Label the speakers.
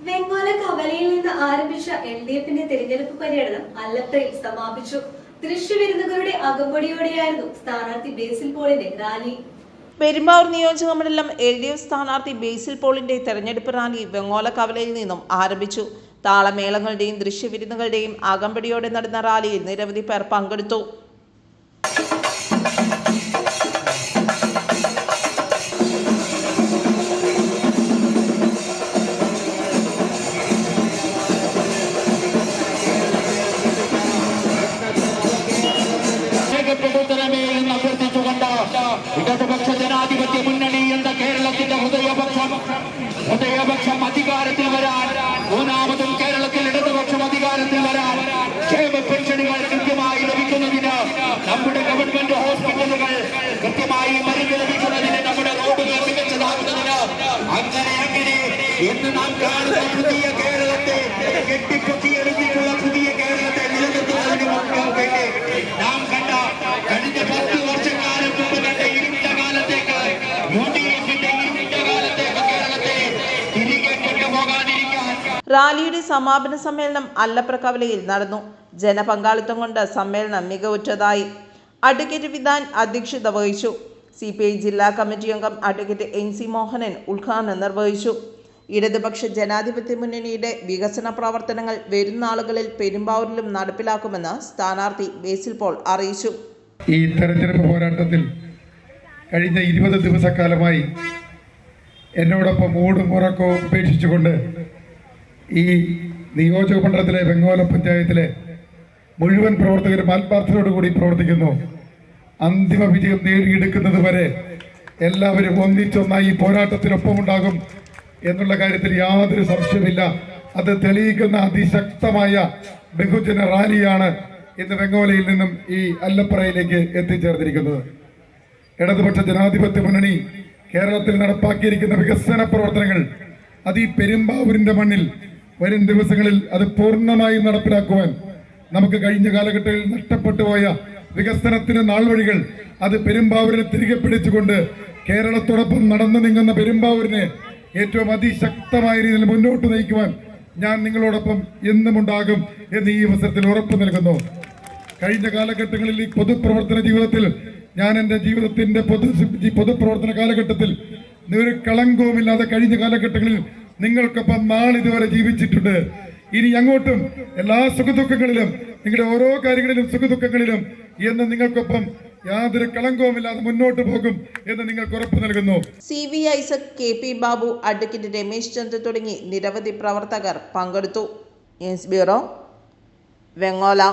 Speaker 1: വെങ്ങോല കവലയിൽ നിന്ന് ആരംഭിച്ച LDFന്റെ തെരഞ്ഞെടുപ്പ് പര്യടനം അല്ലപ്പയിൽ സമാപിച്ചു. ദൃശ്യവിരുന്നുകളുടെ അകമ്പടിയോടെയായിരുന്നു സ്ഥാനാർത്ഥി ബേസിൽ പോളിന്റെ റാലി.
Speaker 2: പെരുമ്പാവൂർ നിയോജക മണ്ഡലം LDF സ്ഥാനാർത്ഥി ബേസിൽ പോളിന്റെ തെരഞ്ഞെടുപ്പ് റാലി വെങ്ങോല കവലയിൽ നിന്നും ആരംഭിച്ചു. താളമേളങ്ങളുടെയും ദൃശ്യവിരുന്നുകളുടെയും അകമ്പടിയോടെ നടന്ന റാലിയിൽ നിരവധി പേർ പങ്കെടുത്തു.
Speaker 3: ഇടതുപക്ഷ ജനാധിപത്യ മുന്നണി എന്ന കേരളത്തിന്റെ ഹൃദയപക്ഷം അധികാരത്തിൽ വരാൻ, മൂന്നാമതും കേരളത്തിൽ ഇടതുപക്ഷം അധികാരത്തിൽ വരാൻ, ക്ഷേമ പെൻഷനുകൾ കൃത്യമായി ലഭിക്കുന്നതിന്, നമ്മുടെ ഗവൺമെന്റ് ഹോസ്പിറ്റലുകൾ കൃത്യമായി മരുന്ന് ലഭിക്കുന്നതിന്, നമ്മുടെ റോഡുകൾ മികച്ചതാകുന്നതിന്, അങ്ങനെ ഇന്ന് നാം കാണുന്ന പുതിയ കേരളത്തെ കെട്ടിപ്പൊക്കിയെടുത്തിട്ടുള്ള പുതിയ കേരളത്തെ നിലനിർത്തുന്നതിന് വേണ്ടി നാം കണ്ട കഴിഞ്ഞ 10 വർഷക്കാലം മുമ്പ് കണ്ട ഇരുണ്ട കാലത്തേക്ക്, UDFന്റെ ഇരുണ്ട കാലത്തേക്ക് കേരളത്തെ തിരികെ കൊണ്ടുപോകാതിരിക്കാൻ.
Speaker 2: റാലിയുടെ സമാപന സമ്മേളനം അല്ലപ്ര കവലയിൽ നടന്നു. ജനപങ്കാളിത്തം കൊണ്ട് സമ്മേളനം മികവുറ്റതായി. അഡ്വക്കേറ്റ് വിധാൻ അധ്യക്ഷത വഹിച്ചു. CPI ജില്ലാ കമ്മിറ്റി അംഗം അഡ്വക്കേറ്റ് NC മോഹനൻ ഉദ്ഘാടനം നിർവഹിച്ചു. ഇടതുപക്ഷ ജനാധിപത്യ മുന്നണിയുടെ വികസന പ്രവർത്തനങ്ങൾ വരും നാളുകളിൽ പെരുമ്പാവൂരിലും നടപ്പിലാക്കുമെന്ന് സ്ഥാനാർത്ഥി ബേസിൽ പോൾ അറിയിച്ചു.
Speaker 4: ഈ തെരഞ്ഞെടുപ്പ് പോരാട്ടത്തിൽ കഴിഞ്ഞ 20 ദിവസക്കാലമായി എന്നോടൊപ്പം ഊടും ഉറക്കവും ഉപേക്ഷിച്ചുകൊണ്ട് ഈ നിയോജക മണ്ഡലത്തിലെ വെങ്ങോല പഞ്ചായത്തിലെ മുഴുവൻ പ്രവർത്തകരും ആത്മാർത്ഥതയോടുകൂടി പ്രവർത്തിക്കുന്നു. അന്തിമ വിജയം നേടിയെടുക്കുന്നത് വരെ എല്ലാവരും ഒന്നിച്ചൊന്നായി ഈ പോരാട്ടത്തിനൊപ്പമുണ്ടാകും എന്നുള്ള കാര്യത്തിൽ യാതൊരു സംശയമില്ല. അത് തെളിയിക്കുന്ന അതിശക്തമായ ബഹുജന റാലിയാണ് ഇന്ന് വെങ്ങോലയിൽ നിന്നും ഈ അല്ലപ്പറയിലേക്ക് എത്തിച്ചേർന്നിരിക്കുന്നത്. ഇടതുപക്ഷ ജനാധിപത്യ മുന്നണി കേരളത്തിൽ നടപ്പാക്കിയിരിക്കുന്ന വികസന പ്രവർത്തനങ്ങൾ അത് ഈ പെരുമ്പാവൂരിന്റെ മണ്ണിൽ വരും ദിവസങ്ങളിൽ അത് പൂർണ്ണമായും നടപ്പിലാക്കുവാൻ നമുക്ക് കഴിഞ്ഞ കാലഘട്ടങ്ങളിൽ നഷ്ടപ്പെട്ടു പോയ വികസനത്തിന് നാൾവഴികൾ അത് പെരുമ്പാവൂരിനെ തിരികെ പിടിച്ചുകൊണ്ട് കേരളത്തോടൊപ്പം നടന്നു നീങ്ങുന്ന പെരുമ്പാവൂരിനെ ഏറ്റവും അതിശക്തമായ രീതിയിൽ മുന്നോട്ട് നയിക്കുവാൻ ഞാൻ നിങ്ങളോടൊപ്പം എന്നും ഉണ്ടാകും എന്ന് ഈ അവസരത്തിൽ ഉറപ്പ് നൽകുന്നു. കഴിഞ്ഞ കാലഘട്ടങ്ങളിൽ ഈ പൊതുപ്രവർത്തന ജീവിതത്തിൽ ഞാൻ എൻ്റെ ജീവിതത്തിന്റെ പൊതുപ്രവർത്തന കാലഘട്ടത്തിൽ ഒരു കളങ്കവുമില്ലാതെ കഴിഞ്ഞ കാലഘട്ടങ്ങളിൽ നിങ്ങൾക്കൊപ്പം നാളിതുവരെ ജീവിച്ചിട്ടുണ്ട്. ഇനി അങ്ങോട്ടും എല്ലാ സുഖദുഃഖങ്ങളിലും, നിങ്ങളുടെ ഓരോ കാര്യങ്ങളിലും സുഖദുഃഖങ്ങളിലും എന്ന് നിങ്ങൾക്കൊപ്പം യാതൊരു കളങ്കവുമില്ലാതെ മുന്നോട്ട് പോകും എന്ന് നിങ്ങൾക്ക് ഉറപ്പ് നൽകുന്നു.
Speaker 2: CV Isaac, KP Babu, advocate Ramesh Chandra തുടങ്ങി നിരവധി പ്രവർത്തകർ പങ്കെടുത്തു. News bureau, Vengola.